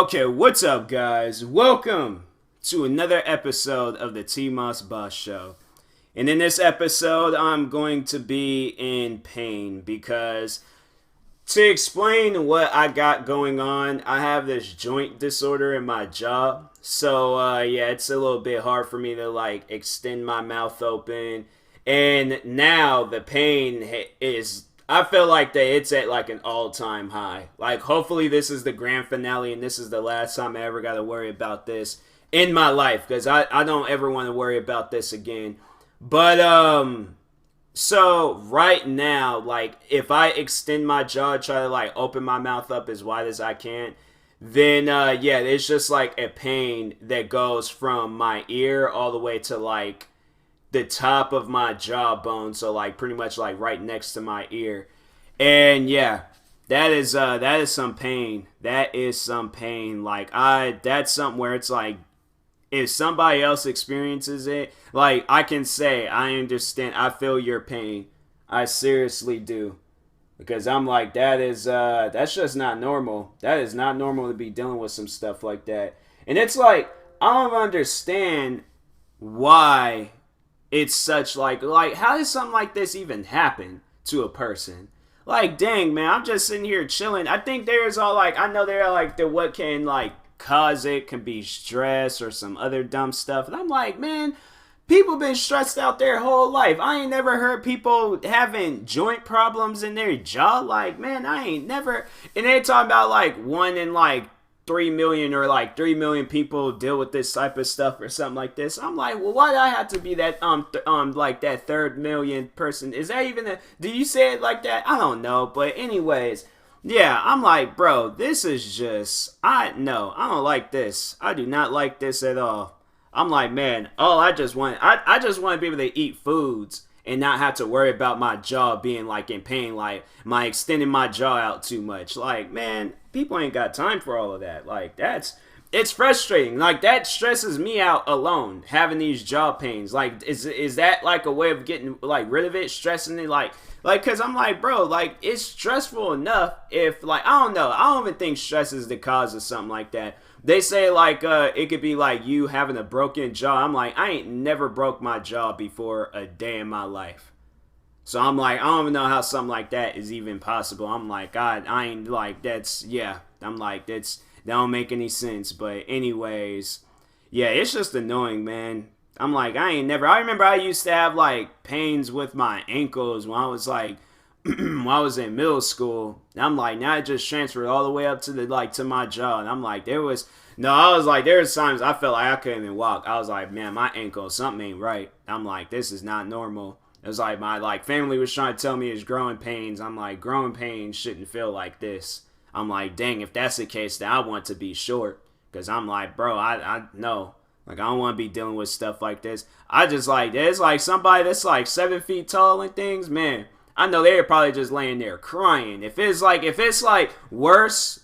Okay, what's up, guys? Welcome to another episode of the TMossBoss Show. And in this episode, I'm going to be in pain because to explain what I got going on, I have this joint disorder in my jaw. So, yeah, it's a little bit hard for me to, extend my mouth open. And now the pain is I feel like that it's at an all-time high. Hopefully this is the grand finale and this is the last time I ever got to worry about this in my life, because I don't ever want to worry about this again. But so right now, if I extend my jaw, try to open my mouth up as wide as I can, then yeah, it's just a pain that goes from my ear all the way to the top of my jawbone, so pretty much right next to my ear. And yeah, that is some pain. That is some pain. That's something where it's if somebody else experiences it, I can say I understand, I feel your pain. I seriously do. Because I'm that's just not normal. That is not normal to be dealing with some stuff like that. And it's I don't understand why it's such how does something like this even happen to a person? Dang, man, I'm just sitting here chilling. I think there's all I know there are the what can cause it can be stress or some other dumb stuff. And I'm man, people been stressed out their whole life. I ain't never heard people having joint problems in their jaw. Man, I ain't never. And they talking about one in 3 million or 3 million people deal with this type of stuff or something like this. I'm well, why do I have to be that that third million person? Is that even do you say it like that? I don't know. But anyways, yeah, I'm bro, this is just I don't like this. I do not like this at all. I'm man, I just want to be able to eat foods and not have to worry about my jaw being in pain, my extending my jaw out too much. Man, people ain't got time for all of that. It's frustrating. That stresses me out alone, having these jaw pains. Is that a way of getting rid of it, stressing it? Cause I'm bro, it's stressful enough if I don't know. I don't even think stress is the cause of something like that. They say it could be you having a broken jaw. I'm I ain't never broke my jaw before a day in my life. So I'm I don't even know how something like that is even possible. I'm God, I ain't that's, yeah. I'm that don't make any sense. But anyways, yeah, it's just annoying, man. I'm I ain't never, I remember I used to have pains with my ankles when I was when I was in middle school. I'm now it just transferred all the way up to the to my jaw. And I'm there was there was times I felt I couldn't even walk. I was man, my ankle, something ain't right. I'm this is not normal. It was my family was trying to tell me it's growing pains. I'm growing pains shouldn't feel like this. I'm dang, if that's the case, then I want to be short. Because I'm bro, I know. I don't want to be dealing with stuff like this. I just there's somebody that's 7 feet tall and things, man. I know they're probably just laying there crying. If it's worse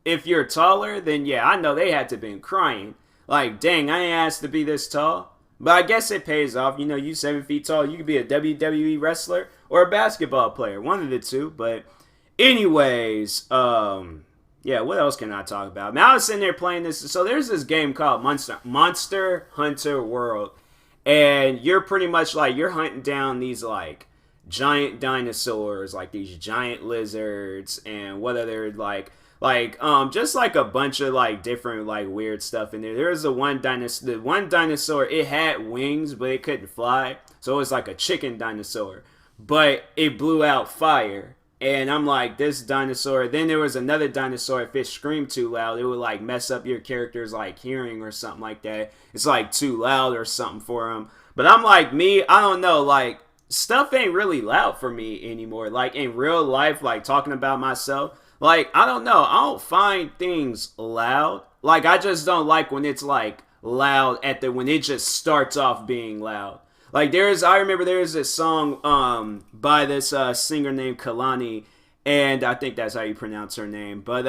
if you're taller, then yeah, I know they had to been crying. Dang, I ain't asked to be this tall. But I guess it pays off. You 7 feet tall, you could be a WWE wrestler or a basketball player. One of the two. But anyways, yeah, what else can I talk about? Now I was sitting there playing this. So there's this game called Monster Hunter World. And you're pretty much you're hunting down these giant dinosaurs, these giant lizards, and whether they're just a bunch of different weird stuff in there. There's the one dinosaur, it had wings but it couldn't fly, so it was a chicken dinosaur, but it blew out fire. And I'm this dinosaur. Then there was another dinosaur, if it screamed too loud, it would mess up your character's hearing or something like that. It's too loud or something for them. But I'm me, I don't know, stuff ain't really loud for me anymore. In real life, talking about myself, I don't know, I don't find things loud. I just don't like when it's loud when it just starts off being loud. I remember there's this song by this singer named Kalani, and I think that's how you pronounce her name. But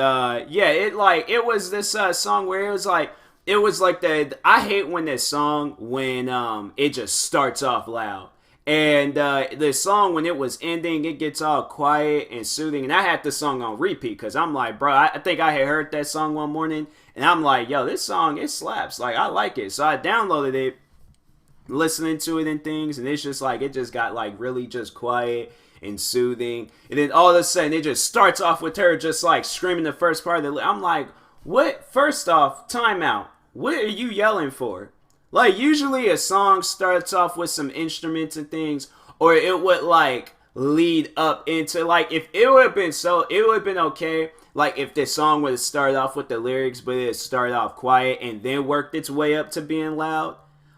yeah, it was this song where it was I hate when this song when it just starts off loud. And the song, when it was ending, it gets all quiet and soothing. And I had the song on repeat because I'm like, bro, I think I had heard that song one morning. And I'm like, yo, this song, it slaps. Like, I like it. So I downloaded it, listening to it and things. And it's just like, it just got like really just quiet and soothing. And then all of a sudden, it just starts off with her just like screaming the first part of the. I'm like, what? First off, timeout. What are you yelling for? Like, usually a song starts off with some instruments and things, or it would, like, lead up into, like, if it would have been it would have been okay, like, if this song would have started off with the lyrics, but it started off quiet and then worked its way up to being loud.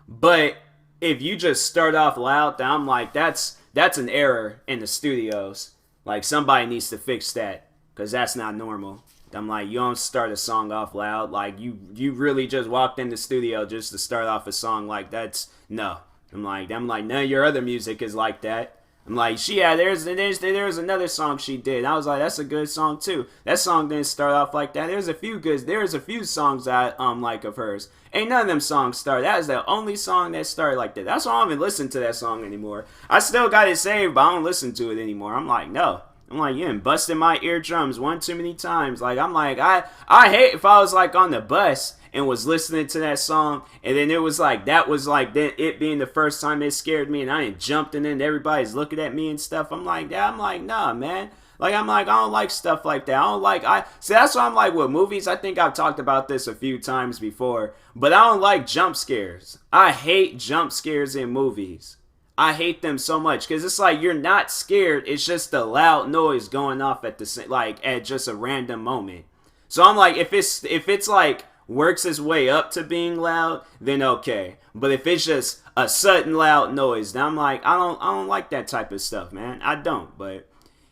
But if you just start off loud, then I'm like, that's an error in the studios. Like, somebody needs to fix that, because that's not normal. I'm like, you don't start a song off loud. Like, you really just walked in the studio just to start off a song. Like, that's, no. I'm like, none of your other music is like that. I'm like, there's another song she did. I was like, that's a good song too. That song didn't start off like that. There's a few songs I like of hers. Ain't none of them songs start. That is the only song that started like that. That's why I don't even listen to that song anymore. I still got it saved, but I don't listen to it anymore. I'm like, no. I'm like, you done busted my eardrums one too many times. Like, I'm like, I hate if I was like on the bus and was listening to that song, and then it was like, that was like it being the first time it scared me, and I ain't jumped, and then everybody's looking at me and stuff. I'm like, nah, man. Like, I'm like, I don't like stuff like that. See, that's why I'm like, with movies, I think I've talked about this a few times before, but I don't like jump scares. I hate jump scares in movies. I hate them so much because it's like you're not scared. It's just a loud noise going off at just a random moment. So I'm like, if it's like works its way up to being loud, then okay. But if it's just a sudden loud noise, then I'm like, I don't like that type of stuff, man. I don't. But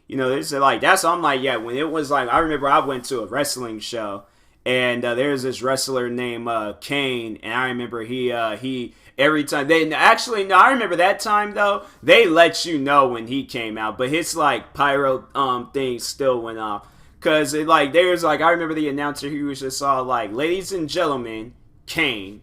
it's like that's I'm like, yeah. When it was like, I remember I went to a wrestling show. And there's this wrestler named Kane, and I remember he every time I remember that time though, they let you know when he came out, but his like pyro thing still went off, cause I remember the announcer, he was just all like, ladies and gentlemen, Kane.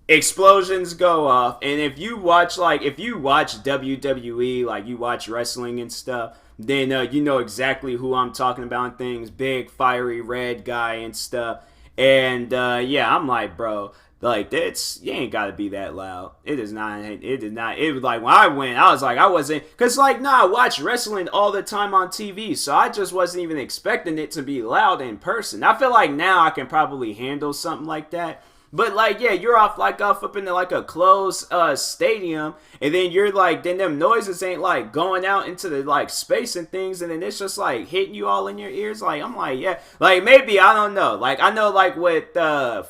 Explosions go off, and if you watch WWE, like you watch wrestling and stuff, then you know exactly who I'm talking about and things. Big, fiery, red guy and stuff. And yeah, I'm like, bro, like, you ain't got to be that loud. It is not. It did not. It was like, when I went, I was like, I wasn't. Because, like, I watch wrestling all the time on TV. So I just wasn't even expecting it to be loud in person. I feel like now I can probably handle something like that. But, like, yeah, you're off up into, like, a closed stadium, and then you're, like, then them noises ain't, like, going out into the, like, space and things, and then it's just, like, hitting you all in your ears. Like, I'm like, yeah. Like, maybe, I don't know. Like, I know, like, with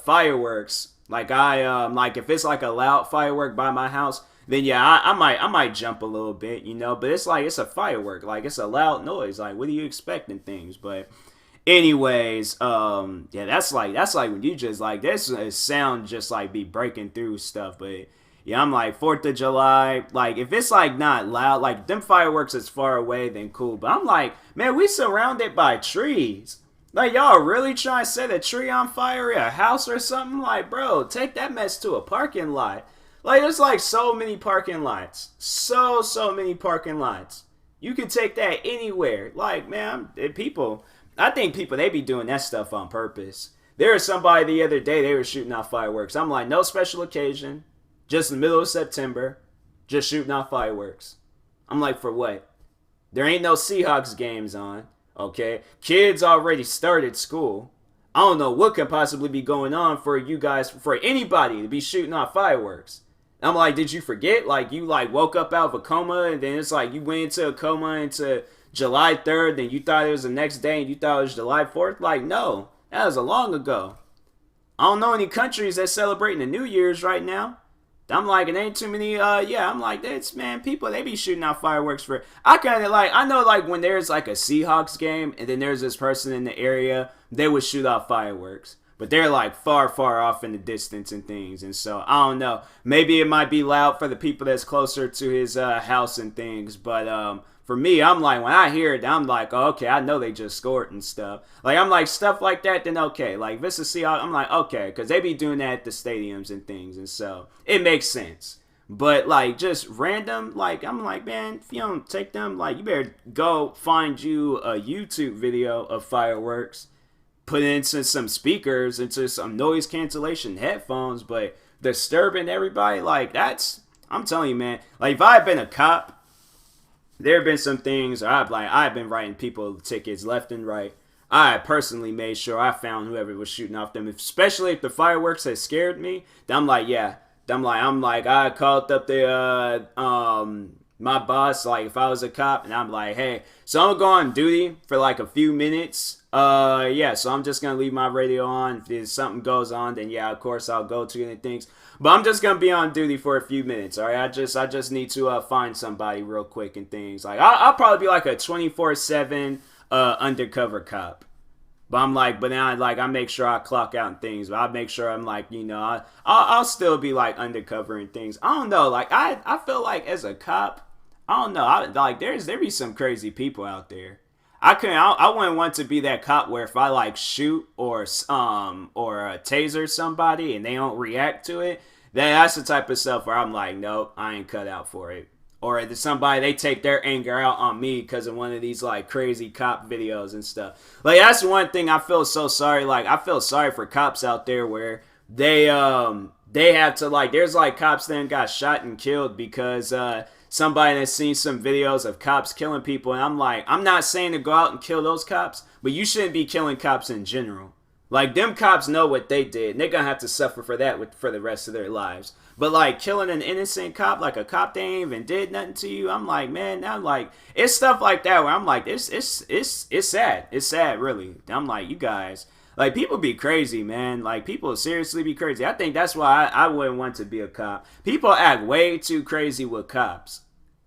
fireworks, like, like, if it's, like, a loud firework by my house, then, yeah, I might jump a little bit, But it's, like, it's a firework. Like, it's a loud noise. Like, what do you expect in things? But anyways, yeah, that's like when you just like this sound just like be breaking through stuff. But yeah, I'm like 4th of July, like if it's like not loud, like them fireworks is far away, then cool. But I'm like, man, we surrounded by trees. Like, y'all really trying to set a tree on fire or a house or something? Like, bro, take that mess to a parking lot. Like, there's like so many parking lots, so many parking lots. You can take that anywhere. Like, man, I think people, they be doing that stuff on purpose. There was somebody the other day, they were shooting off fireworks. I'm like, no special occasion, just in the middle of September, just shooting off fireworks. I'm like, for what? There ain't no Seahawks games on, okay? Kids already started school. I don't know what could possibly be going on for you guys, for anybody to be shooting off fireworks. I'm like, did you forget? Like, you like woke up out of a coma, and then it's like you went into a coma into July 3rd, then you thought it was the next day and you thought it was July 4th? Like, no, that was a long ago. I don't know any countries that's celebrating the New Year's right now. I'm like, it ain't too many, I'm like, that's, man, people, they be shooting out fireworks for, I kind of like, I know like when there's like a Seahawks game and then there's this person in the area, they would shoot off fireworks. But they're like far off in the distance and things. And so, I don't know. Maybe it might be loud for the people that's closer to his house and things. But for me, I'm like, when I hear it, I'm like, oh, okay, I know they just scored and stuff. Like, I'm like, stuff like that, then okay. Like, Vista Seahawks, I'm like, okay. Because they be doing that at the stadiums and things. And so, it makes sense. But like just random, like I'm like, man, if you don't take them, like you better go find you a YouTube video of fireworks, put it into some speakers, into some noise cancellation headphones, but disturbing everybody, like I'm telling you, man, like if I had been a cop, there have been some things I've been writing people tickets left and right. I personally made sure I found whoever was shooting off them, especially if the fireworks had scared me. Then I'm like, yeah. I called up the my boss, like if I was a cop, and I'm like, hey, so I'm gonna go on duty for like a few minutes. Yeah, so I'm just gonna leave my radio on. If something goes on, then yeah, of course I'll go to any things. But I'm just gonna be on duty for a few minutes. All right, I just need to find somebody real quick and things. Like I'll probably be like a 24/7 undercover cop. But I'm like, but then I make sure I clock out and things. But I make sure I'm like, I'll still be like undercover and things. I don't know, like I feel like as a cop, I don't know, there be some crazy people out there. I wouldn't want to be that cop where if I like shoot or taser somebody and they don't react to it, that's the type of stuff where I'm like, nope, I ain't cut out for it. Or if somebody, they take their anger out on me because of one of these like crazy cop videos and stuff. Like that's one thing I feel so sorry. Like I feel sorry for cops out there where they have to like, there's like cops that got shot and killed because somebody has seen some videos of cops killing people. And I'm like, I'm not saying to go out and kill those cops, but you shouldn't be killing cops in general. Like them cops know what they did and they're going to have to suffer for that for the rest of their lives. But like killing an innocent cop, like a cop that ain't even did nothing to you, I'm like, man, now like it's stuff like that where I'm like, it's sad. It's sad, really. I'm like, you guys, like people be crazy, man. Like people seriously be crazy. I think that's why I wouldn't want to be a cop. People act way too crazy with cops.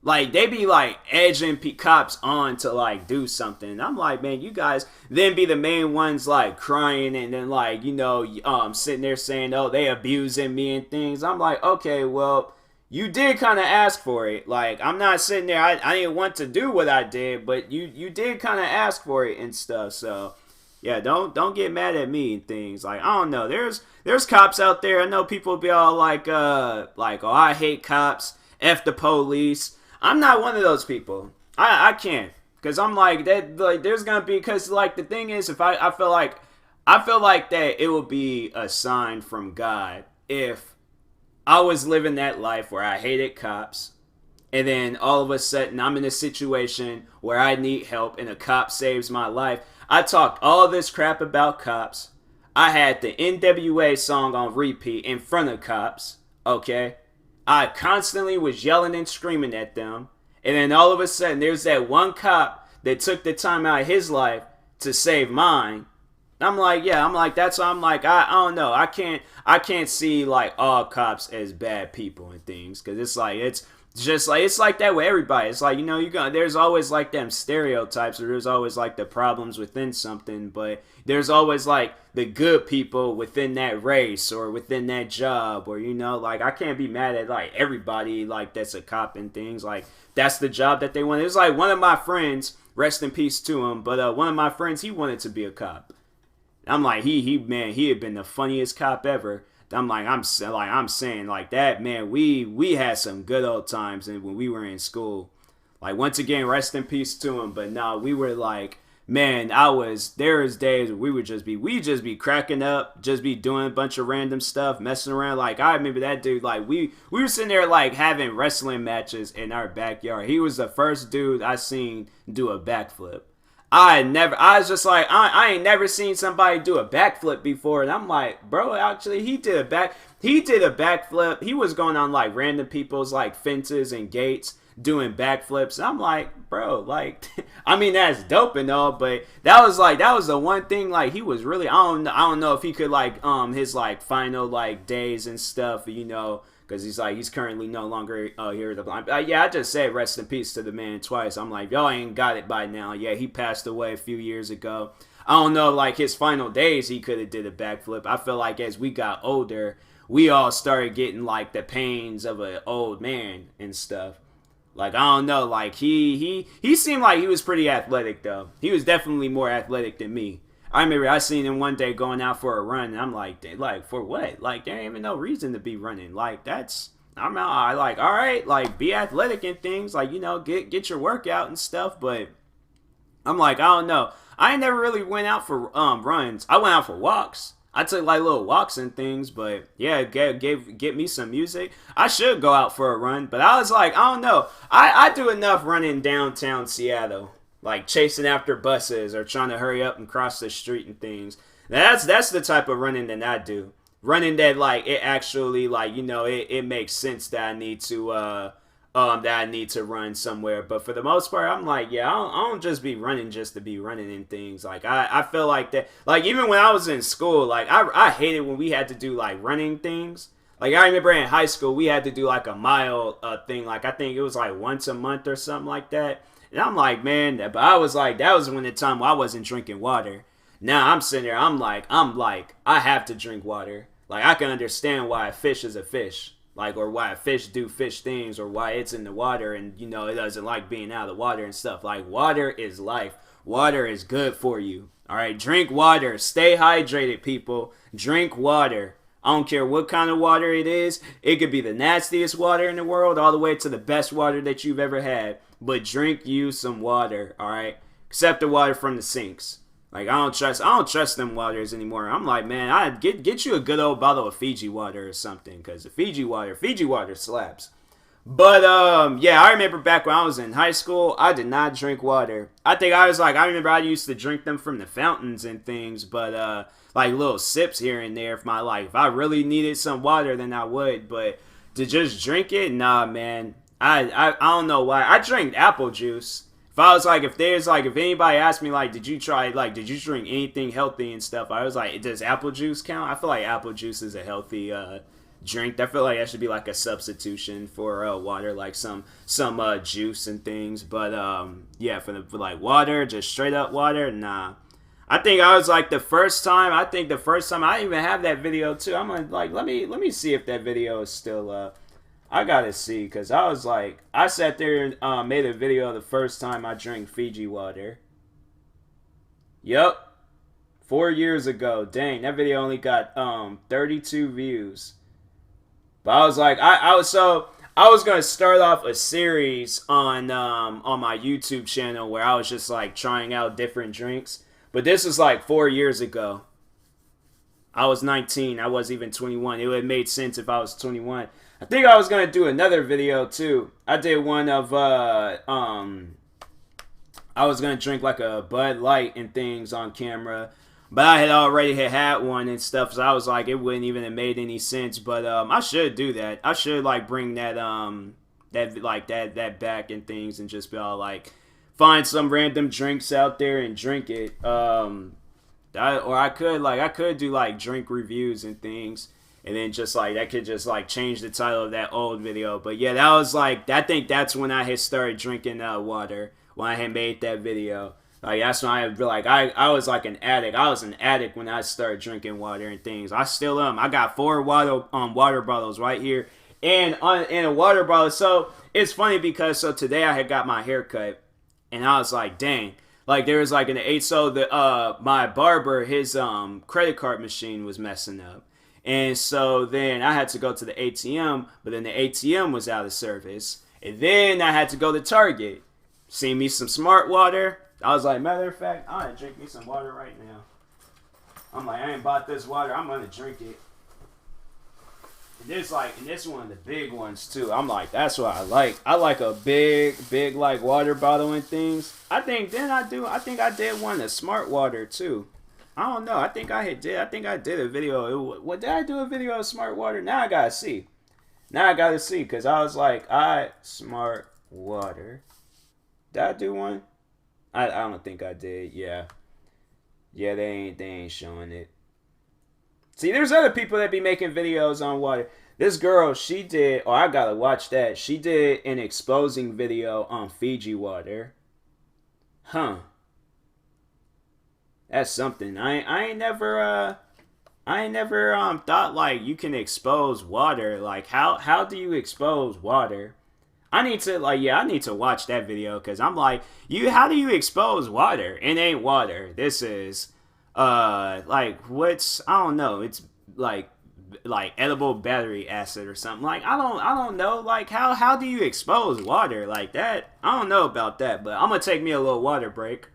Like they be like edging cops on to like do something. And I'm like, man, you guys then be the main ones like crying and then like, sitting there saying, oh, they abusing me and things. I'm like, okay, well, you did kind of ask for it. Like I'm not sitting there. I didn't want to do what I did, but you did kind of ask for it and stuff. So yeah, don't get mad at me and things. Like I don't know. There's cops out there. I know people be all like oh, I hate cops. F the police. I'm not one of those people. I can't, because I'm like that. Like there's gonna be, because like the thing is, if I feel like that it would be a sign from God if I was living that life where I hated cops, and then all of a sudden I'm in a situation where I need help and a cop saves my life. I talked all this crap about cops. I had the NWA song on repeat in front of cops. Okay. I constantly was yelling and screaming at them. And then all of a sudden, there's that one cop that took the time out of his life to save mine. I'm like, that's why I'm like, I don't know. I can't see like all cops as bad people and things. Cause it's like that with everybody. It's like, there's always like them stereotypes, or there's always like the problems within something, but there's always like the good people within that race or within that job, or like I can't be mad at like everybody like that's a cop and things. Like that's the job that they want. It was like one of my friends, rest in peace to him, but one of my friends, he wanted to be a cop. I'm like, he had been the funniest cop ever. I'm saying like that, man, we had some good old times and when we were in school. Like once again, rest in peace to him. But no, we were like, man, there was days where we just be cracking up, just be doing a bunch of random stuff, messing around. Like I remember that dude, like we were sitting there like having wrestling matches in our backyard. He was the first dude I seen do a backflip. I was just like, I ain't never seen somebody do a backflip before. And I'm like, bro, actually, he did a backflip. He was going on like random people's like fences and gates doing backflips. And I'm like, bro, like, I mean, that's dope and all, but that was the one thing, like, he was really, I don't know if he could like, his like final like days and stuff, because he's currently no longer here at the blind. I just said rest in peace to the man twice. I'm like, y'all ain't got it by now. Yeah, he passed away a few years ago. I don't know, like his final days, he could have did a backflip. I feel like as we got older, we all started getting like the pains of an old man and stuff. Like I don't know, like he seemed like he was pretty athletic though. He was definitely more athletic than me. I remember I seen him one day going out for a run, and I'm like for what? Like, there ain't even no reason to be running. Like, that's I'm out. I like, all right, like be athletic and things, like, you know, get your workout and stuff. But I'm like, I don't know. I ain't never really went out for runs. I went out for walks. I took like little walks and things, but yeah, get me some music. I should go out for a run, but I was like, I don't know. I do enough running downtown Seattle, like chasing after buses or trying to hurry up and cross the street and things. That's the type of running that I do. Running that like it actually like, you know, it makes sense that I need to run somewhere. But for the most part, I'm like, yeah, I don't just be running just to be running in things. Like I feel like that. Like even when I was in school, like I hated when we had to do like running things. Like I remember in high school, we had to do like a mile thing. Like I think it was like once a month or something like that. And I'm like, man, but I was like, that was when the time I wasn't drinking water. Now I'm sitting there, I'm like, I have to drink water. Like I can understand why a fish is a fish. Like, or why fish do fish things, or why it's in the water and, you know, it doesn't like being out of the water and stuff. Like, water is life. Water is good for you. All right, drink water. Stay hydrated, people. Drink water. I don't care what kind of water it is. It could be the nastiest water in the world all the way to the best water that you've ever had. But drink you some water, all right? Except the water from the sinks. Like I don't trust them waters anymore. I'm like, man, I get you a good old bottle of Fiji water or something, because the Fiji water slaps. But yeah, I remember back when I was in high school, I did not drink water. I remember I used to drink them from the fountains and things, but like little sips here and there. If I really needed some water, then I would. But to just drink it, nah, man. I don't know why. I drank apple juice. If anybody asked me, like, did you drink anything healthy and stuff? I was like, does apple juice count? I feel like apple juice is a healthy drink. I feel like that should be like a substitution for water, like some juice and things. But yeah, for like water, just straight up water, nah. I think I was like the first time I didn't even have that video too. I'm gonna like let me see if that video is still up. I gotta see, because I was like, I sat there and made a video the first time I drank Fiji water. Yup. 4 years ago. Dang, that video only got 32 views. But I was like, I was gonna start off a series on my YouTube channel where I was just like trying out different drinks. But this was like 4 years ago. I was 19. I wasn't even 21. It would have made sense if I was 21. I think I was gonna do another video too. I did one of I was gonna drink like a Bud Light and things on camera, but I had already had one and stuff, so I was like, it wouldn't even have made any sense. But I should do that. I should like bring that that back and things, and just be all like, find some random drinks out there and drink it. I could do like drink reviews and things. And then just like, that could just like change the title of that old video. But yeah, that was like, I think that's when I had started drinking water, when I had made that video. Like that's when I like, I was like an addict. I was an addict when I started drinking water and things. I still am. I got 4 water bottles right here and in a water bottle. So it's funny because today I had got my hair cut and I was like, dang. Like there was like an 8, so my barber, his credit card machine was messing up. And so then I had to go to the ATM, but then the ATM was out of service. And then I had to go to Target. See me some smart water. I was like, matter of fact, I'm going to drink me some water right now. I'm like, I ain't bought this water. I'm going to drink it. And this one of the big ones too. I'm like, that's what I like. I like a big like water bottle and things. I think I did one of smart water too. I don't know. I think I did a video. What did I do a video of smart water? Now I gotta see. Because I was like, smart water. Did I do one? I don't think I did. Yeah, they ain't showing it. See, there's other people that be making videos on water. This girl, she did. Oh, I gotta watch that. She did an exposing video on Fiji water. Huh. That's something. I ain't never thought like you can expose water. Like how do you expose water? I need to watch that video, because I'm like, how do you expose water? It ain't water. This is I don't know. It's like like edible battery acid or something. Like I don't know. Like how do you expose water like that? I don't know about that, but I'm gonna take me a little water break.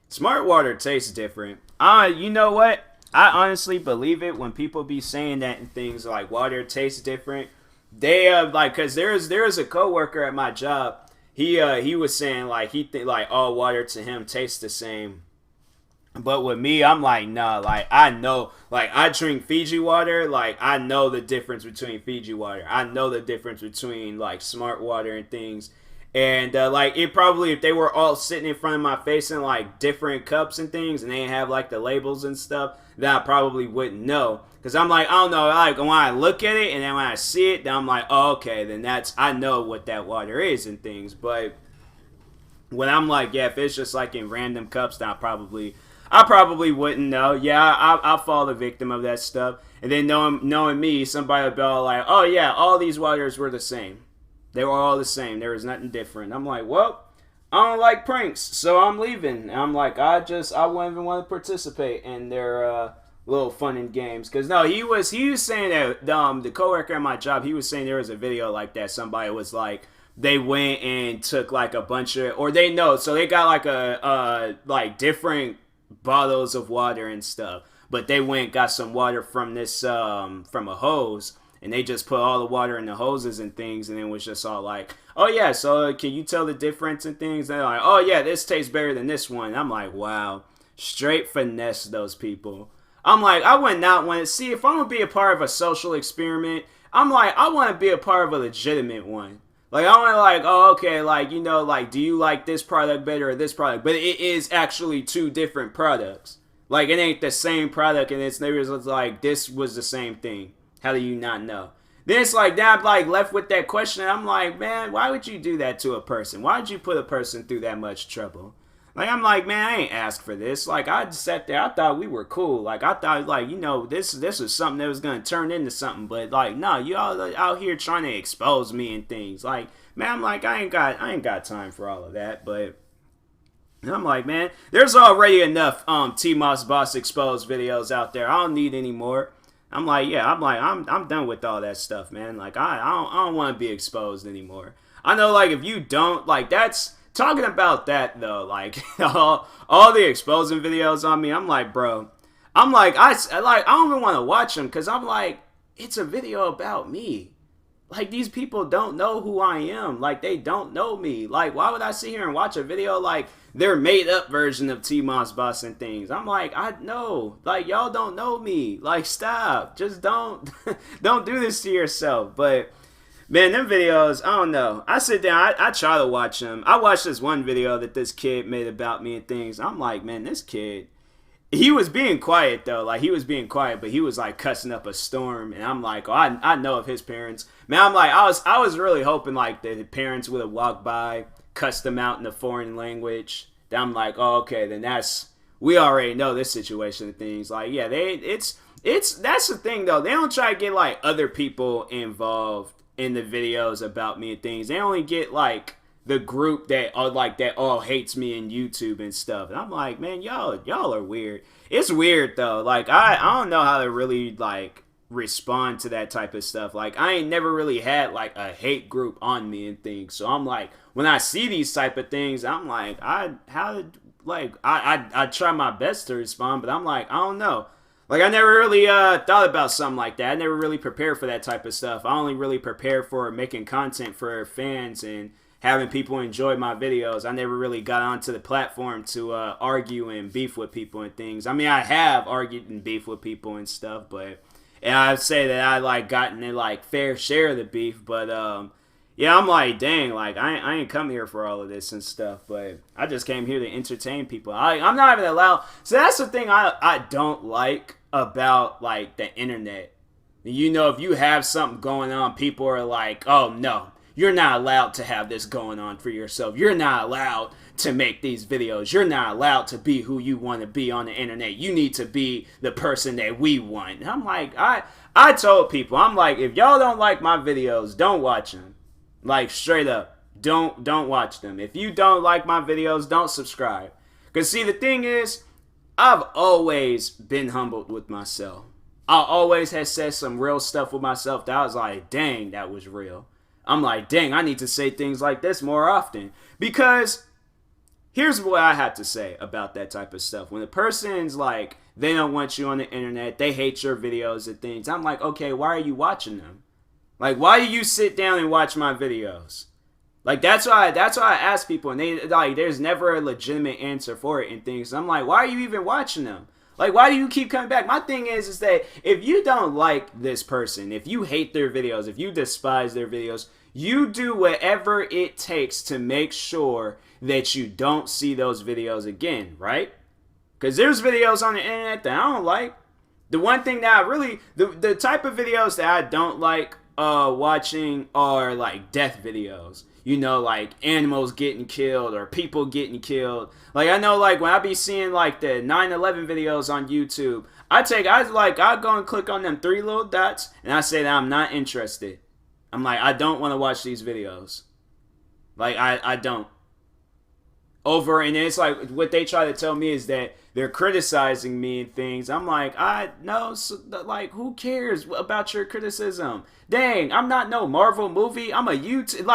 Smart water tastes different. You know what? I honestly believe it when people be saying that and things like water tastes different. They like, cause there's a coworker at my job. He was saying like he think like all water to him tastes the same. But with me, I'm like, nah, like I know, like I drink Fiji water, like I know the difference between Fiji water. I know the difference between like smart water and things. And like it probably, if they were all sitting in front of my face in like different cups and things, and they have like the labels and stuff, then I probably wouldn't know. Cause I'm like, I don't know, like when I look at it and then when I see it, then I'm like, oh, okay, then I know what that water is and things. But when I'm like, yeah, if it's just like in random cups, then I probably wouldn't know. Yeah, I'll fall the victim of that stuff. And then knowing me, somebody would be all like, oh yeah, all these waters were the same. They were all the same. There was nothing different. I'm like, well, I don't like pranks, so I'm leaving. And I'm like, I wouldn't even want to participate in their little fun and games. Cause no, he was saying that the coworker at my job, he was saying there was a video like that. Somebody was like, they went and took like a bunch of, or they know, so they got like like different bottles of water and stuff. But they went and got some water from this from a hose. And they just put all the water in the hoses and things, and then was just all like, oh yeah, so can you tell the difference and things? And they're like, oh yeah, this tastes better than this one. And I'm like, wow, straight finesse those people. I'm like, I would not want to see, if I'm going to be a part of a social experiment, I'm like, I want to be a part of a legitimate one. Like, I want to like, oh, okay, like, you know, like, do you like this product better or this product? But it is actually two different products. Like, it ain't the same product, and it's never like, this was the same thing. How do you not know? Then it's like, then I'm like left with that question. And I'm like, man, why would you do that to a person? Why would you put a person through that much trouble? Like, I'm like, man, I ain't asked for this. Like, I just sat there. I thought we were cool. Like, I thought, like, you know, this was something that was going to turn into something. But, like, no, you all out here trying to expose me and things. Like, man, I'm like, I ain't got time for all of that. But I'm like, man, there's already enough TMossBoss exposed videos out there. I don't need any more. I'm like, I'm done with all that stuff, man. Like, I don't want to be exposed anymore. I know, like, if you don't, like, that's, talking about that, though, like, all the exposing videos on me, I'm like, bro, I'm like, I don't even want to watch them, because I'm like, it's a video about me. Like, these people don't know who I am. Like, they don't know me. Like, why would I sit here and watch a video like their made-up version of TMossBoss and things? I'm like, I know. Like, y'all don't know me. Like, stop. Just don't do this to yourself. But, man, them videos, I don't know. I sit down, I try to watch them. I watched this one video that this kid made about me and things. I'm like, man, this kid, he was being quiet, though. Like, he was being quiet, but he was, like, cussing up a storm. And I'm like, oh, I know of his parents. Man, I'm like, I was really hoping, like, the parents would have walked by, cussed them out in a foreign language. Then I'm like, oh, okay, then we already know this situation and things. Like, yeah, that's the thing, though. They don't try to get, like, other people involved in the videos about me and things. They only get, like, the group that all hates me in YouTube and stuff. And I'm like, man, y'all are weird. It's weird though. Like, I don't know how to really like respond to that type of stuff. Like, I ain't never really had like a hate group on me and things. So I'm like, when I see these type of things, I'm like, I try my best to respond, but I'm like, I don't know. Like, I never really thought about something like that. I never really prepared for that type of stuff. I only really prepared for making content for fans and having people enjoy my videos. I never really got onto the platform to argue and beef with people and things. I mean, I have argued and beef with people and stuff, but and I'd say that I like gotten a like fair share of the beef. But yeah, I'm like, dang, like I ain't come here for all of this and stuff. But I just came here to entertain people. I'm not even allowed. So that's the thing I don't like about like the internet. You know, if you have something going on, people are like, oh no, you're not allowed to have this going on for yourself. You're not allowed to make these videos. You're not allowed to be who you want to be on the internet. You need to be the person that we want. And I'm like, I told people, I'm like, if y'all don't like my videos, don't watch them. Like, straight up, don't watch them. If you don't like my videos, don't subscribe. Because see, the thing is, I've always been humbled with myself. I always had said some real stuff with myself that I was like, dang, that was real. I'm like, dang, I need to say things like this more often. Because here's what I have to say about that type of stuff. When a person's like, they don't want you on the internet, they hate your videos and things, I'm like, okay, why are you watching them? Like, why do you sit down and watch my videos? Like, that's why I ask people, and they like, there's never a legitimate answer for it and things. I'm like, why are you even watching them? Like, why do you keep coming back? My thing is that if you don't like this person, if you hate their videos, if you despise their videos, you do whatever it takes to make sure that you don't see those videos again, right? Because there's videos on the internet that I don't like. The one thing that I really, the type of videos that I don't like watching are like death videos. You know, like animals getting killed or people getting killed. Like, I know, like, when I be seeing like the 9/11 videos on YouTube, I go and click on them 3 little dots and I say that I'm not interested. I'm like, I don't want to watch these videos. Like, I don't. And it's like, what they try to tell me is that they're criticizing me and things. I'm like, like, who cares about your criticism? Dang, I'm not no Marvel movie. I'm a YouTube,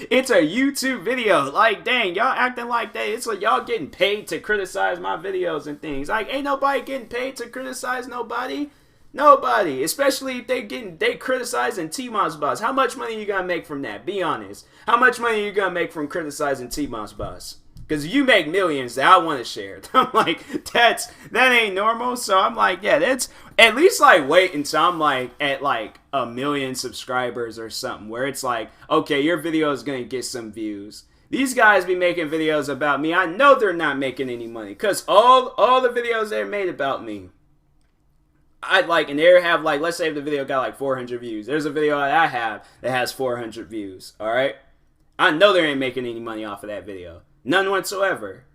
it's a YouTube video. Like, dang, y'all acting like that. It's like y'all getting paid to criticize my videos and things. Like, ain't nobody getting paid to criticize nobody. Nobody, especially if they criticizing TMossBoss. How much money you gonna make from that? Be honest. How much money you gonna make from criticizing TMossBoss? Because you make millions that I want to share. I'm like, that ain't normal. So I'm like, yeah, that's at least like wait until I'm like at like 1 million subscribers or something where it's like, okay, your video is gonna get some views. These guys be making videos about me. I know they're not making any money because all the videos they're made about me, and they have like, let's say if the video got like 400 views. There's a video that I have that has 400 views. All right, I know they ain't making any money off of that video. None whatsoever.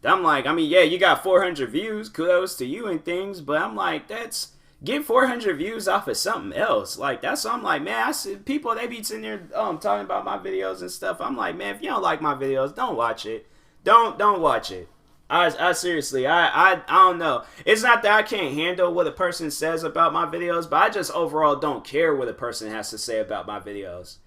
I'm like, I mean, yeah, you got 400 views. Kudos to you and things. But I'm like, get 400 views off of something else. Like, that's what I'm like, man, I see people, they be sitting there talking about my videos and stuff. I'm like, man, if you don't like my videos, don't watch it. Don't watch it. I seriously, I don't know. It's not that I can't handle what a person says about my videos, but I just overall don't care what a person has to say about my videos.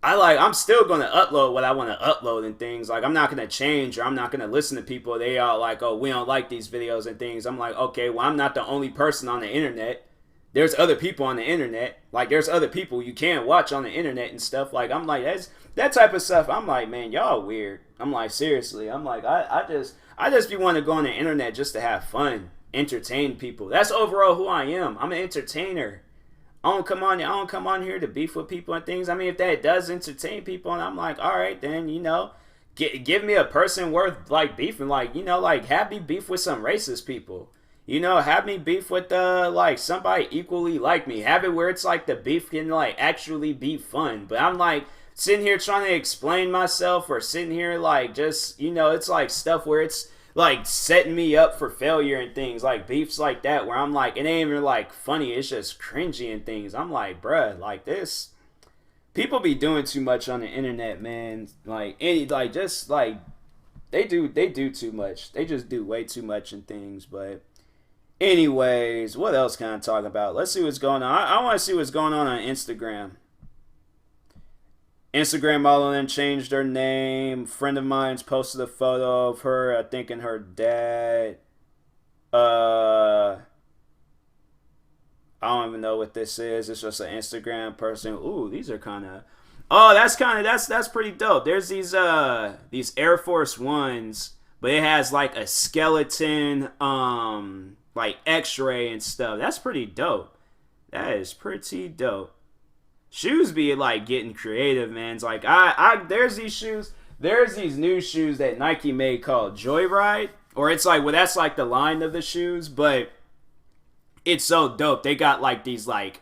I'm still going to upload what I want to upload and things. Like, I'm not going to change or I'm not going to listen to people. They are like, oh, we don't like these videos and things. I'm like, okay, well, I'm not the only person on the internet. There's other people on the internet. Like, there's other people you can watch on the internet and stuff. Like, I'm like, that type of stuff. I'm like, man, y'all weird. I'm like, seriously. I'm like, I just be wanting to go on the internet just to have fun, entertain people. That's overall who I am. I'm an entertainer. I don't come on here to beef with people and things. I mean, if that does entertain people, and I'm like, all right, then, give me a person worth, like, beefing. Like, like, have me beef with some racist people. Have me beef with, like, somebody equally like me. Have it where it's, like, the beef can, like, actually be fun. But I'm, like, sitting here trying to explain myself or sitting here, like, just, it's, like, stuff where it's, like, setting me up for failure and things, like beefs like that where I'm like, it ain't even like funny, it's just cringy and things. I'm like, bruh, like, this people be doing too much on the internet, man. Like, they do too much. They just do way too much and things. But anyways, what else can I talk about? Let's see what's going on. I want to see what's going on Instagram. Instagram model then changed her name. A friend of mine's posted a photo of her, I think, and her dad. I don't even know what this is. It's just an Instagram person. Ooh, these are kind of. Oh, that's pretty dope. There's these Air Force Ones, but it has like a skeleton, like X-ray and stuff. That's pretty dope. That is pretty dope. Shoes be like getting creative, man. It's like there's these shoes. There's these new shoes that Nike made called Joyride, or it's like, well, that's like the line of the shoes, but it's so dope. They got like these like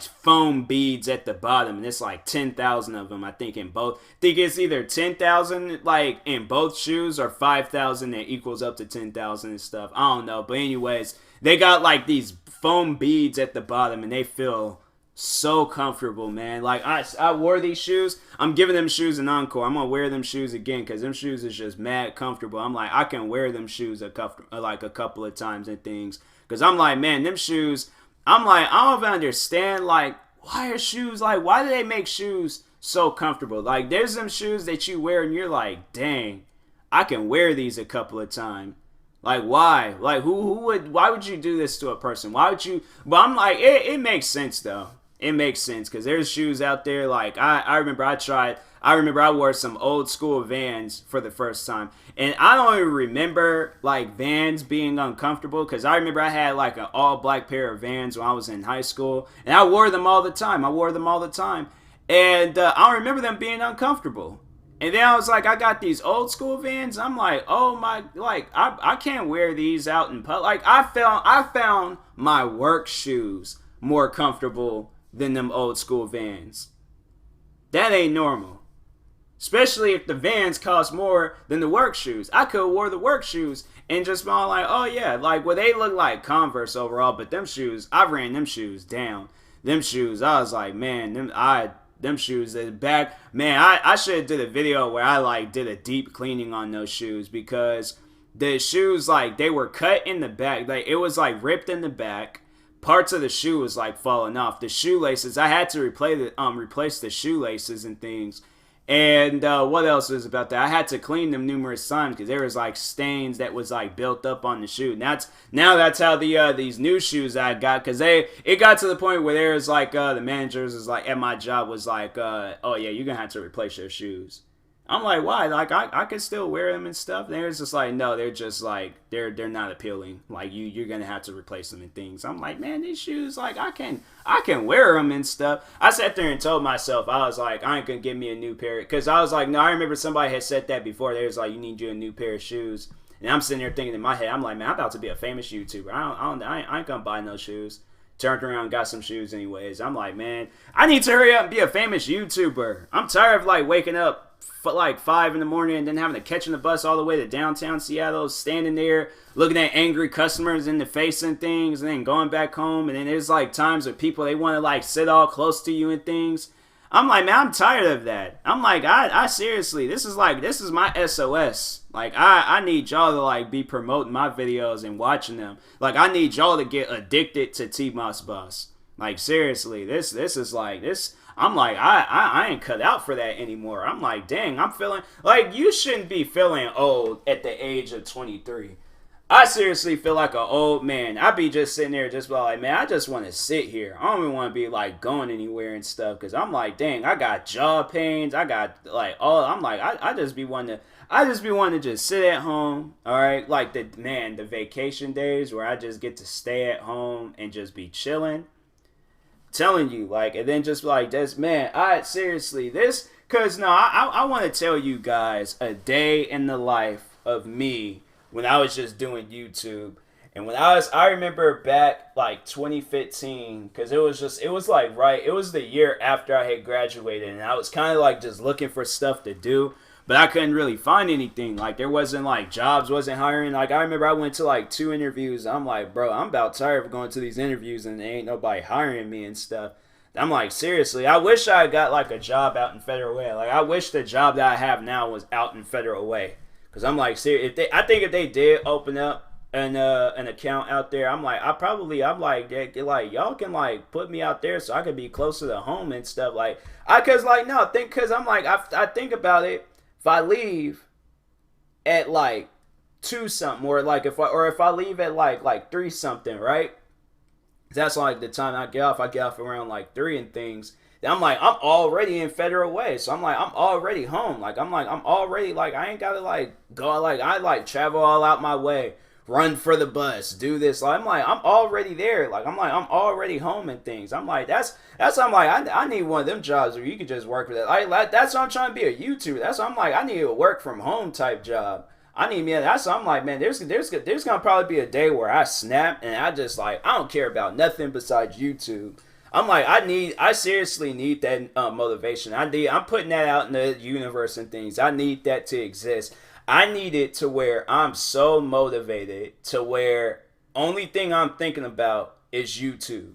foam beads at the bottom, and it's like 10,000 of them. I think in both. I think it's either 10,000 like in both shoes or 5,000 that equals up to 10,000 and stuff. I don't know, but anyways, they got like these foam beads at the bottom, and they feel So comfortable, man. Like I wore these shoes. I'm giving them shoes an encore. I'm gonna wear them shoes again because them shoes is just mad comfortable. I'm like, I can wear them shoes a couple of times and things. Cause I'm like, man, them shoes. I'm like, I don't even understand. Like, why are shoes like? Why do they make shoes so comfortable? Like, there's them shoes that you wear and you're like, dang, I can wear these a couple of times. Like, why? Like, why would you do this to a person? Why would you? But I'm like, it makes sense though. It makes sense because there's shoes out there. Like, I remember I wore some old school Vans for the first time. And I don't even remember, like, Vans being uncomfortable because I remember I had, like, an all-black pair of Vans when I was in high school. And I wore them all the time. And I don't remember them being uncomfortable. And then I was like, I got these old school Vans. I'm like, oh my, like, I can't wear these out in public. Like, I found my work shoes more comfortable than them old school Vans. That ain't normal. Especially if the Vans cost more than the work shoes. I could have wore the work shoes and just been like, oh yeah, like, well, they look like Converse overall, but them shoes, I ran them shoes down. Them shoes, I was like, man, them shoes, the back, man, I should have did a video where I, like, did a deep cleaning on those shoes because the shoes, like, they were cut in the back. Like, it was, like, ripped in the back. Parts of the shoe was, like, falling off. The shoelaces, I had to replace the shoelaces and things. And what else was about that? I had to clean them numerous times because there was, like, stains that was, like, built up on the shoe. And that's how these new shoes I got, because it got to the point where there was, like, the managers was like, at my job was like, oh yeah, you're gonna have to replace your shoes. I'm like, why? Like, I can still wear them and stuff. And they're just like, no, they're just like, they're not appealing. Like, you're gonna have to replace them and things. I'm like, man, these shoes, like, I can wear them and stuff. I sat there and told myself, I was like, I ain't gonna get me a new pair. Because I was like, no, I remember somebody had said that before. They was like, you need you a new pair of shoes. And I'm sitting there thinking in my head, I'm like, man, I'm about to be a famous YouTuber. I ain't gonna buy no shoes. Turned around and got some shoes anyways. I'm like, man, I need to hurry up and be a famous YouTuber. I'm tired of, like, waking up like 5 in the morning and then having to catch the bus all the way to downtown Seattle, standing there looking at angry customers in the face and things, and then going back home. And then there's, like, times where people, they want to, like, sit all close to you and things. I'm like, man, I'm tired of that. I'm like, I seriously, this is my SOS. Like, I need y'all to, like, be promoting my videos and watching them. Like, I need y'all to get addicted to TMossBoss. Like, seriously, this is like, this, I'm like, I ain't cut out for that anymore. I'm like, dang, I'm feeling, like, you shouldn't be feeling old at the age of 23. I seriously feel like an old man. I be just sitting there just like, man, I just want to sit here. I don't even want to be, like, going anywhere and stuff. Because I'm like, dang, I got jaw pains. I got, like, I'm like, I just be wanting to just sit at home. All right. Like, the vacation days where I just get to stay at home and just be chilling. Telling you, like, and then just like this, man, because no, I want to tell you guys a day in the life of me when I was just doing YouTube. And when I remember back, like, 2015, because it was the year after I had graduated, and I was kind of, like, just looking for stuff to do. But I couldn't really find anything. Like, there wasn't, like, jobs wasn't hiring. Like, I remember I went to, like, 2 interviews. I'm like, bro, I'm about tired of going to these interviews and there ain't nobody hiring me and stuff. I'm like, seriously, I wish I got, like, a job out in Federal Way. Like, I wish the job that I have now was out in Federal Way. Because I'm like, seriously, I think if they did open up an account out there, I'm like, y'all can, like, put me out there so I could be closer to home and stuff. Like, I think about it. If I leave at, like, 2 something, or like if I leave at like 3 something, right? That's like the time I get off. I get off around like 3 and things. Then I'm like, I'm already in Federal Way, so I'm like, I'm already home. Like, I'm already, like, I ain't gotta, like, go, like, I, like, travel all out my way, run for the bus, do this. Like, I'm already there. Like, I'm already home and things. I'm like, I need one of them jobs where you can just work with it. Like, that's why I'm trying to be a YouTuber. That's why I'm like, I need a work from home type job. That's why I'm like, man, there's gonna probably be a day where I snap and I just, like, I don't care about nothing besides YouTube. I'm like, I seriously need that motivation. I'm putting that out in the universe and things. I need that to exist. I need it to where I'm so motivated to where only thing I'm thinking about is YouTube.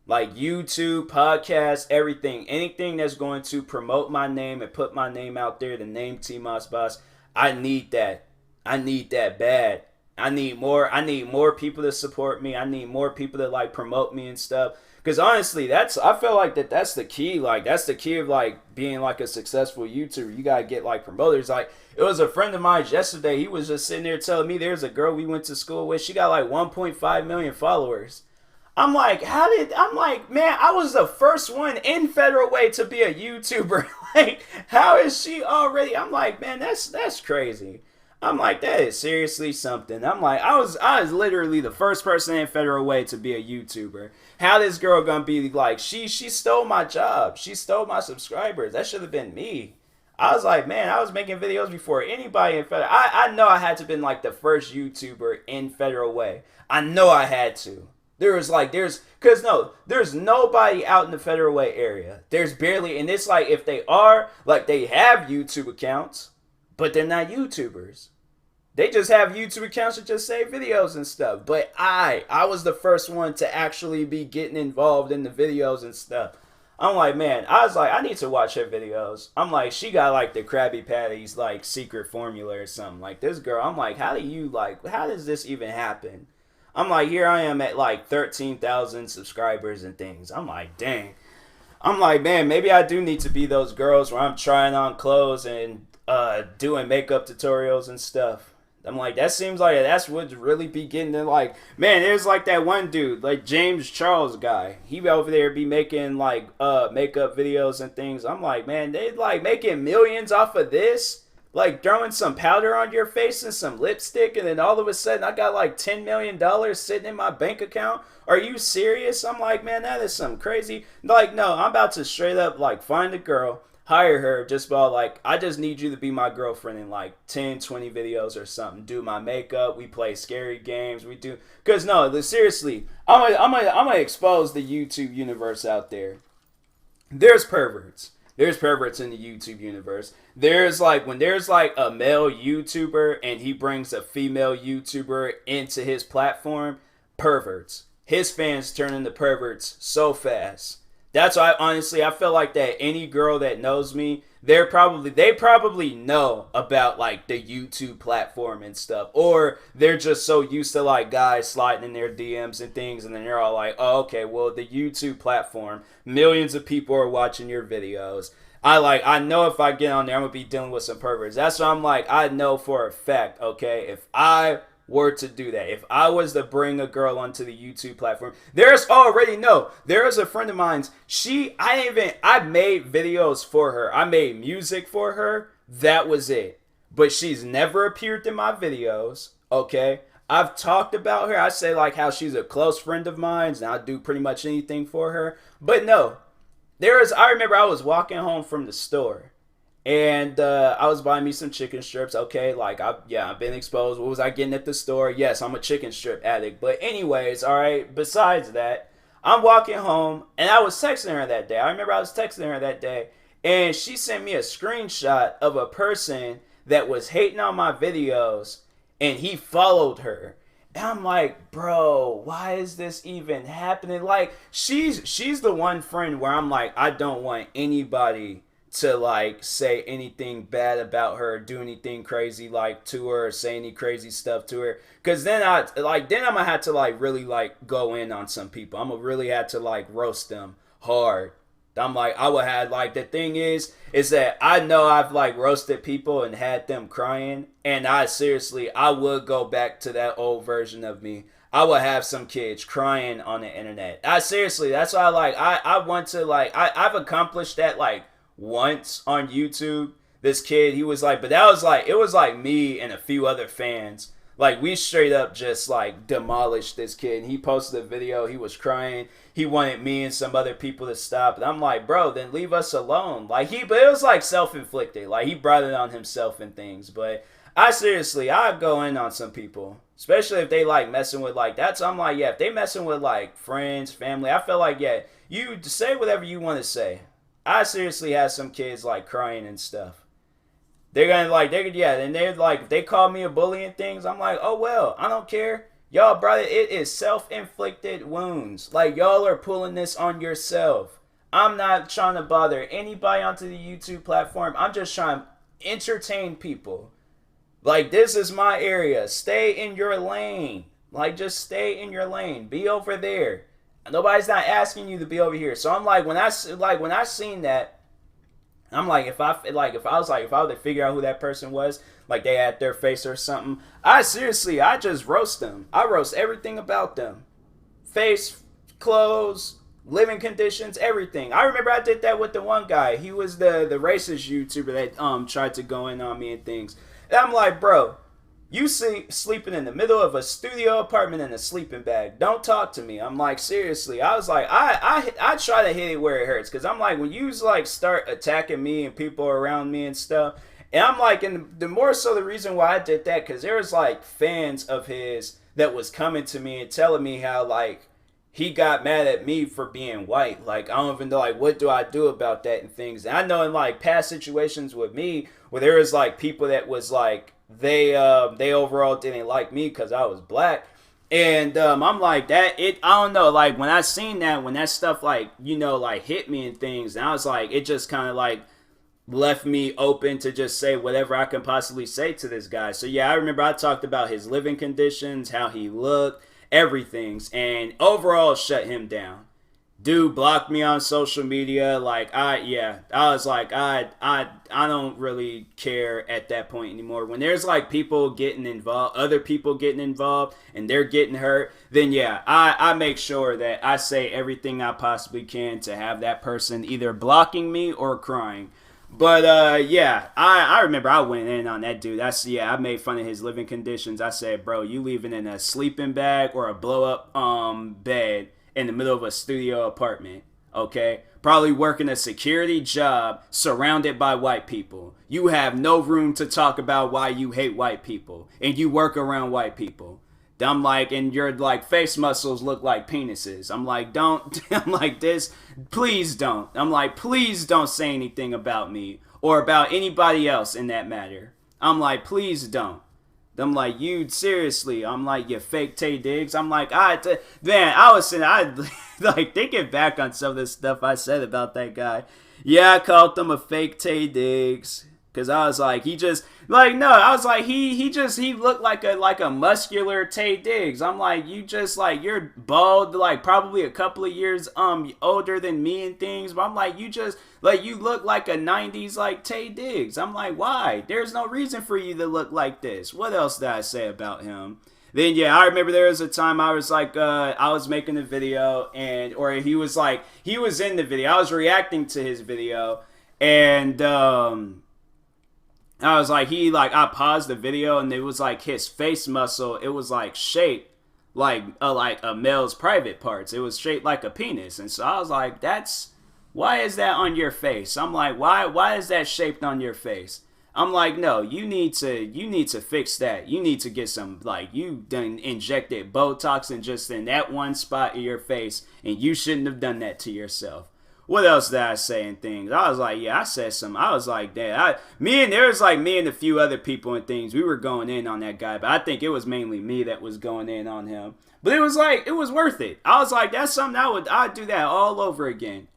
Like YouTube, podcasts, everything. Anything that's going to promote my name and put my name out there, the name TMossBoss. I need that. I need that bad. I need more people to support me. I need more people to like promote me and stuff. Cause honestly, I feel like that's the key. Like that's the key of like being like a successful YouTuber. You gotta get like promoters. Like it was a friend of mine yesterday. He was just sitting there telling me there's a girl we went to school with. She got like 1.5 million followers. I'm like, man, I was the first one in Federal Way to be a YouTuber. Like, how is she already? I'm like, man, that's crazy. I'm like, that is seriously something. I'm like, I was literally the first person in Federal Way to be a YouTuber. How this girl gonna be like, she stole my job. She stole my subscribers. That should have been me. I was like, man, I was making videos before anybody in Federal. I know I had to have been like the first YouTuber in Federal Way. I know I had to. There's nobody out in the Federal Way area. There's barely, and it's like if they are, like they have YouTube accounts, but they're not YouTubers. They just have YouTube accounts that just say videos and stuff. But I was the first one to actually be getting involved in the videos and stuff. I'm like, man, I was like, I need to watch her videos. I'm like, she got like the Krabby Patty's like secret formula or something. Like this girl, I'm like, how does this even happen? I'm like, here I am at like 13,000 subscribers and things. I'm like, dang. I'm like, man, maybe I do need to be those girls where I'm trying on clothes and doing makeup tutorials and stuff. I'm like, that seems like that's what's really be getting to like, man, there's like that one dude, like James Charles guy. He over there be making like makeup videos and things. I'm like, man, they like making millions off of this. Like throwing some powder on your face and some lipstick, and then all of a sudden I got like $10 million sitting in my bank account. Are you serious? I'm like, man, that is some crazy. Like, no, I'm about to straight up like find a girl, hire her, just about like, I just need you to be my girlfriend in like 10, 20 videos or something. Do my makeup, we play scary games, we do. Cause no, seriously, I'm gonna expose the YouTube universe out there. There's perverts. There's perverts in the YouTube universe. There's like when there's like a male YouTuber and he brings a female YouTuber into his platform, perverts. His fans turn into perverts so fast. That's why honestly I feel like that any girl that knows me, they probably know about like the YouTube platform and stuff. Or they're just so used to like guys sliding in their DMs and things, and then they're all like, oh, okay, well the YouTube platform, millions of people are watching your videos. I know if I get on there I'm gonna be dealing with some perverts. That's why I'm like, I know for a fact, okay, if I were to do that, if I was to bring a girl onto the YouTube platform, there is a friend of mine's, I made videos for her, I made music for her, that was it, but she's never appeared in my videos, okay? I've talked about her, I say like how she's a close friend of mine and I do pretty much anything for her, but no, I remember I was walking home from the store and I was buying me some chicken strips. Okay, like I've been exposed. What was I getting at the store? Yes, I'm a chicken strip addict. But anyways, all right. Besides that, I'm walking home and I was texting her that day. I remember I was texting her that day, and she sent me a screenshot of a person that was hating on my videos, and he followed her. And I'm like, bro, why is this even happening? Like, she's the one friend where I'm like, I don't want anybody to like say anything bad about her, do anything crazy like to her, or say any crazy stuff to her, because then I'm gonna have to like really like go in on some people. I'm gonna really have to like roast them hard. I'm like, I would have like, the thing is that I know I've like roasted people and had them crying, and I would go back to that old version of me. I would have some kids crying on the internet. That's why I want to like, I've accomplished that like once on YouTube. This kid, he was like, but that was like, it was like me and a few other fans. Like, we straight up just like demolished this kid. And he posted a video, he was crying. He wanted me and some other people to stop. And I'm like, bro, then leave us alone. Like, but it was like self-inflicted. Like, he brought it on himself and things. But I go in on some people. Especially if they like messing with like, I'm like, yeah, if they messing with like friends, family, I feel like, yeah, you say whatever you want to say. I seriously have some kids like crying and stuff. And they're like, if they call me a bully and things, I'm like, oh well, I don't care. Y'all, brother, it is self-inflicted wounds. Like, y'all are pulling this on yourself. I'm not trying to bother anybody onto the YouTube platform. I'm just trying to entertain people. Like, this is my area. Stay in your lane. Like, just stay in your lane. Be over there. Nobody's not asking you to be over here. So I'm like, when I seen that, I'm like, if I was to figure out who that person was, like they had their face or something, I just roast them. I roast everything about them. Face, clothes, living conditions, everything. I remember I did that with the one guy. He was the racist YouTuber that tried to go in on me and things. And I'm like, bro, you sleeping in the middle of a studio apartment in a sleeping bag. Don't talk to me. I'm like, seriously. I was like, I try to hit it where it hurts. Because I'm like, when you like start attacking me and people around me and stuff. And I'm like, and the more so the reason why I did that, because there was like fans of his that was coming to me and telling me how like he got mad at me for being white. Like, I don't even know, like, what do I do about that and things. And I know in like past situations with me where there was like people that was like, they overall didn't like me because I was black. And I'm like, I don't know, like when I seen that, when that stuff like, you know, like hit me and things, and I was like, it just kind of like left me open to just say whatever I can possibly say to this guy. So yeah, I remember I talked about his living conditions, how he looked, everything's, and overall shut him down. Dude blocked me on social media. Like, I was like, I don't really care at that point anymore. When there's like people getting involved, other people getting involved, and they're getting hurt, then yeah, I make sure that I say everything I possibly can to have that person either blocking me or crying. But yeah, I remember I went in on that dude. I made fun of his living conditions. I said, bro, you leaving in a sleeping bag or a blow up bed in the middle of a studio apartment, okay? Probably working a security job surrounded by white people. You have no room to talk about why you hate white people, and you work around white people. I'm like, and your like face muscles look like penises. I'm like, don't. I'm like, this, please don't. I'm like, please don't say anything about me or about anybody else in that matter. I'm like, please don't. I'm like, you seriously? I'm like, you fake Tay Diggs? I'm like, man, I was saying, I like thinking back on some of the stuff I said about that guy. Yeah, I called him a fake Tay Diggs. Cause I was like, he just like no, I was like he looked like a muscular Tay Diggs. I'm like, you just like you're bald, like probably a couple of years older than me and things. But I'm like, you just like you look like a '90s like Tay Diggs. I'm like, why? There's no reason for you to look like this. What else did I say about him? Then yeah, I remember there was a time I was like, I was making a video or he was in the video. I was reacting to his video and I was like, I paused the video and it was like his face muscle. It was like shaped like a male's private parts. It was shaped like a penis. And so I was like, why is that on your face? I'm like, why is that shaped on your face? I'm like, no, you need to fix that. You need to get some, like, you done injected Botox in that one spot in your face, and you shouldn't have done that to yourself. What else did I say and things? I was like, yeah, I said something. I was like, damn, there was like me and a few other people and things. We were going in on that guy, but I think it was mainly me that was going in on him. But it was like, it was worth it. I was like, that's something I'd do that all over again.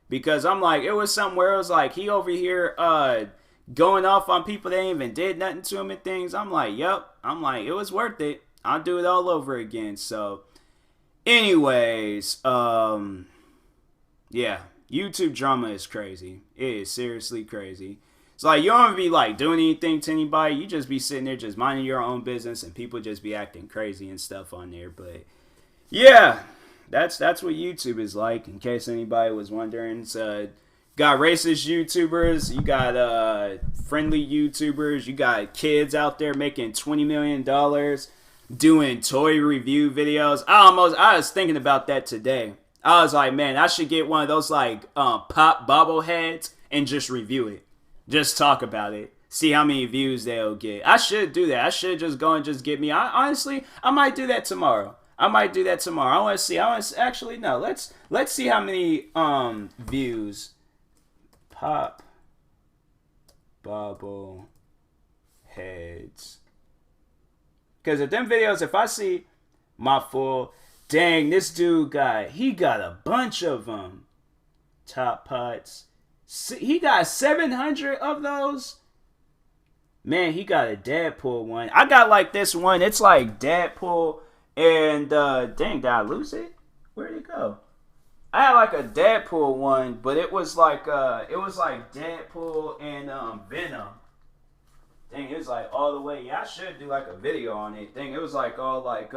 Because I'm like, it was something where it was like, he over here, going off on people that ain't even did nothing to him and things. I'm like, yep. I'm like, it was worth it. I'll do it all over again. So, anyways, yeah, YouTube drama is crazy. It is seriously crazy. It's like, you don't be like doing anything to anybody. You just be sitting there just minding your own business and people just be acting crazy and stuff on there. But yeah, that's what YouTube is like, in case anybody was wondering. It's got racist YouTubers, you got friendly YouTubers, you got kids out there making $20 million doing toy review videos. I was thinking about that today. I was like, man, I should get one of those like pop bobbleheads and just review it. Just talk about it. See how many views they'll get. I should do that. I should just go and just get me. Honestly, I might do that tomorrow. I want to see. Actually, no. Let's see how many views pop bobble heads Because if them videos, if I see my full, dang, this dude he got a bunch of them. Top pots. He got 700 of those. Man, he got a Deadpool one. I got like this one. It's like Deadpool and dang, did I lose it? Where'd it go? I had like a Deadpool one, but it was like Deadpool and Venom. Dang, it was like all the way. Yeah, I should do like a video on it. Dang, it was like all like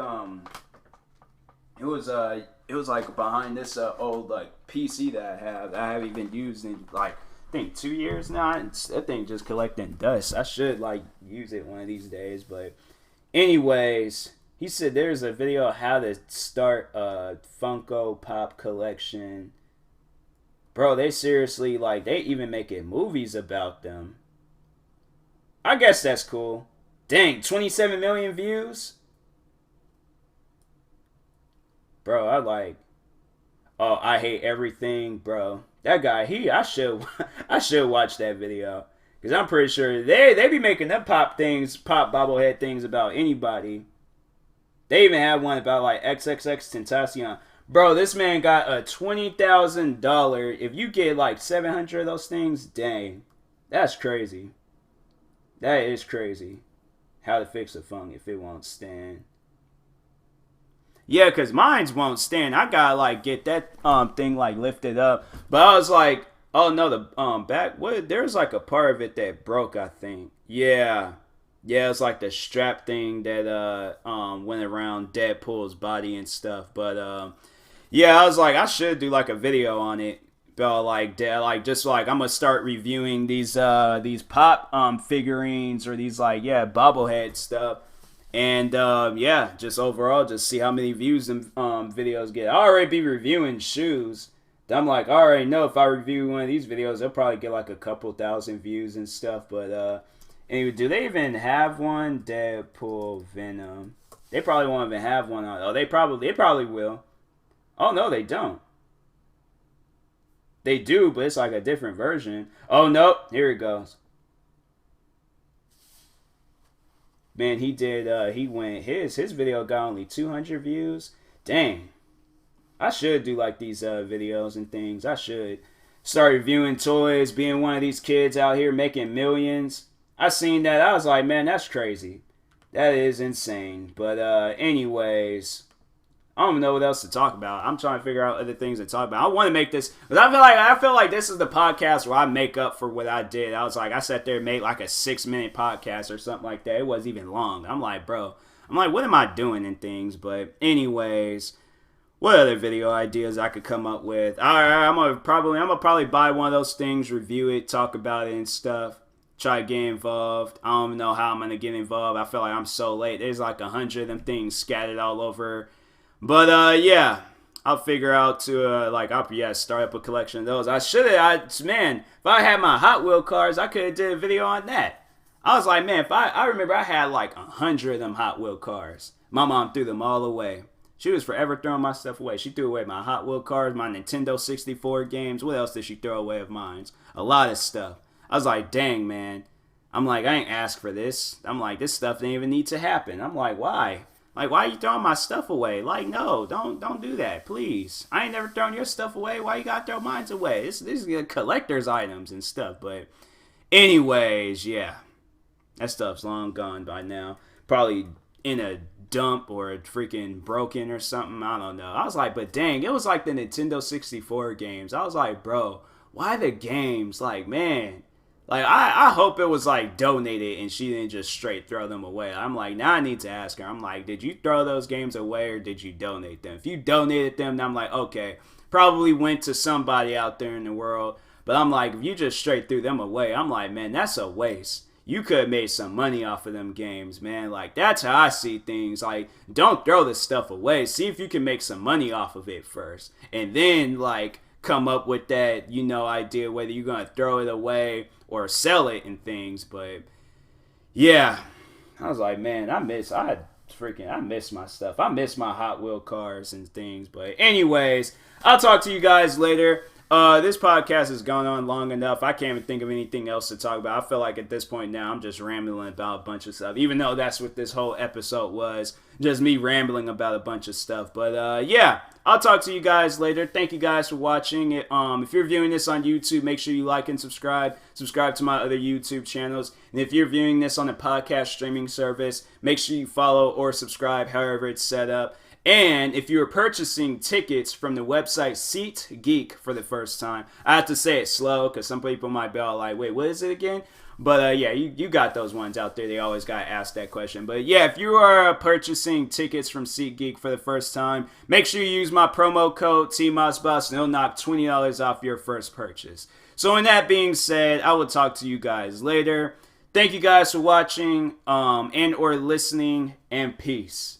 it was like behind this old like PC that I haven't even used in like I think 2 years now. That thing just collecting dust. I should like use it one of these days. But anyways, he said there's a video on how to start a Funko Pop collection. Bro, they seriously like they even making movies about them. I guess that's cool. Dang, 27 million views? Bro, I hate everything, bro. That guy, I should watch that video. Cause I'm pretty sure they be making them pop bobblehead things about anybody. They even had one about like XXX Tentacion. Bro, this man got a $20,000. If you get like 700 of those things, dang. That's crazy. That is crazy. How to fix a phone if it won't stand. Yeah, because mines won't stand. I gotta like get that thing like lifted up. But I was like, oh no, the back there's like a part of it that broke, I think. Yeah. Yeah, it's like the strap thing that went around Deadpool's body and stuff. But yeah, I was like, I should do like a video on it. But like just like I'm gonna start reviewing these pop figurines or these like bobblehead stuff. And yeah, just overall, just see how many views them videos get. I already be reviewing shoes. I'm like, I already know if I review one of these videos, they'll probably get like a couple thousand views and stuff. But anyway, do they even have one? Deadpool Venom. They probably won't even have one on. Oh, they probably will. Oh no, they don't. They do, but it's like a different version. Oh nope, here it goes. Man, he did. He went his video got only 200 views. Dang, I should do like these videos and things. I should start reviewing toys, being one of these kids out here making millions. I seen that. I was like, man, that's crazy. That is insane. But anyways, I don't know what else to talk about. I'm trying to figure out other things to talk about. I want to make this, but I feel like this is the podcast where I make up for what I did. I was like, I sat there and made like a 6-minute podcast or something like that. It wasn't even long. I'm like, bro, what am I doing and things? But anyways, what other video ideas I could come up with? I'm gonna probably buy one of those things, review it, talk about it and stuff. Try to get involved. I don't know how I'm gonna get involved. I feel like I'm so late. There's like 100 of them things scattered all over. But yeah, I'll figure out to start up a collection of those. Man, if I had my Hot Wheel cars, I could have did a video on that. I was like, man, I remember I had like 100 of them Hot Wheel cars. My mom threw them all away. She was forever throwing my stuff away. She threw away my Hot Wheel cars, my Nintendo 64 games. What else did she throw away of mine? A lot of stuff. I was like, dang, man. I'm like, I ain't asked for this. I'm like, this stuff didn't even need to happen. I'm like, why? Like, why are you throwing my stuff away? Like, no, don't do that, please. I ain't never thrown your stuff away. Why you gotta throw mine away? This is collector's items and stuff. But anyways, yeah. That stuff's long gone by now. Probably in a dump or freaking broken or something. I don't know. I was like, but dang, it was like the Nintendo 64 games. I was like, bro, why the games? Like, man. Like, I hope it was, like, donated and she didn't just straight throw them away. I'm like, now I need to ask her. I'm like, did you throw those games away or did you donate them? If you donated them, then I'm like, okay, probably went to somebody out there in the world. But I'm like, if you just straight threw them away, I'm like, man, that's a waste. You could have made some money off of them games, man. Like, that's how I see things. Like, don't throw this stuff away. See if you can make some money off of it first. And then, like, come up with that, idea whether you're going to throw it away or sell it and things. But yeah, I was like, man, I miss my stuff. I miss my Hot Wheel cars and things. But anyways, I'll talk to you guys later. This podcast has gone on long enough. I can't even think of anything else to talk about. I feel like at this point now I'm just rambling about a bunch of stuff, even though that's what this whole episode was, just me rambling about a bunch of stuff. But yeah, I'll talk to you guys later. Thank you guys for watching it. If you're viewing this on YouTube, make sure you like and subscribe. Subscribe to my other YouTube channels. And if you're viewing this on a podcast streaming service, make sure you follow or subscribe, however it's set up. And if you're purchasing tickets from the website SeatGeek for the first time, I have to say it slow because some people might be all like, wait, what is it again? But yeah, you got those ones out there. They always got to ask that question. But yeah, if you are purchasing tickets from SeatGeek for the first time, make sure you use my promo code TMossBoss and it'll knock $20 off your first purchase. So in that being said, I will talk to you guys later. Thank you guys for watching and or listening, and peace.